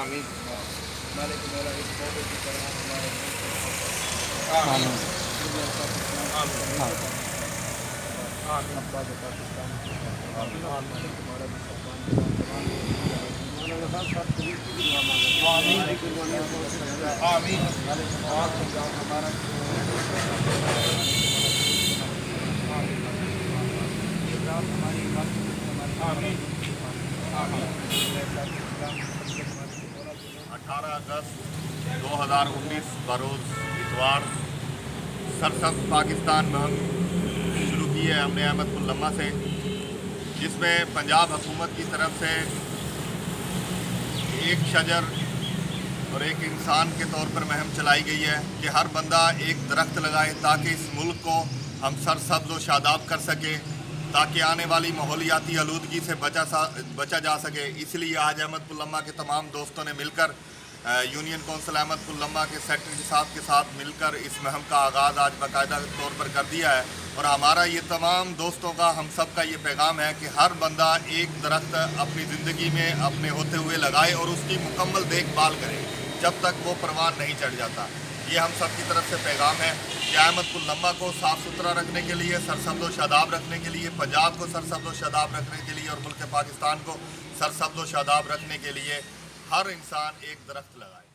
آمین مالک مولا اس موقع کی طرح ہمارے آمین آمین 18 اگست 2019 بروز اتوار سرسبز پاکستان مہم شروع کی ہے ہم نے احمد پور لمہ سے، جس میں پنجاب حکومت کی طرف سے ایک شجر اور ایک انسان کے طور پر مہم چلائی گئی ہے کہ ہر بندہ ایک درخت لگائے تاکہ اس ملک کو ہم سرسبز و شاداب کر سکیں، تاکہ آنے والی ماحولیاتی آلودگی سے بچا جا سکے۔ اس لیے آج احمد پور لمہ کے تمام دوستوں نے مل کر یونین کونسل احمد پور لمہ کے سیکرٹری صاحب کے ساتھ مل کر اس مہم کا آغاز آج باقاعدہ طور پر کر دیا ہے، اور ہمارا یہ تمام دوستوں کا ہم سب کا یہ پیغام ہے کہ ہر بندہ ایک درخت اپنی زندگی میں اپنے ہوتے ہوئے لگائے اور اس کی مکمل دیکھ بھال کرے جب تک وہ پروان نہیں چڑھ جاتا۔ یہ ہم سب کی طرف سے پیغام ہے کہ احمد پور لمہ کو صاف ستھرا رکھنے کے لیے، سرسبز و شاداب رکھنے کے لیے، پنجاب کو سرسبز و شاداب رکھنے کے لیے اور ملک پاکستان کو سرسبز و شاداب رکھنے کے لیے ہر انسان ایک درخت لگائے۔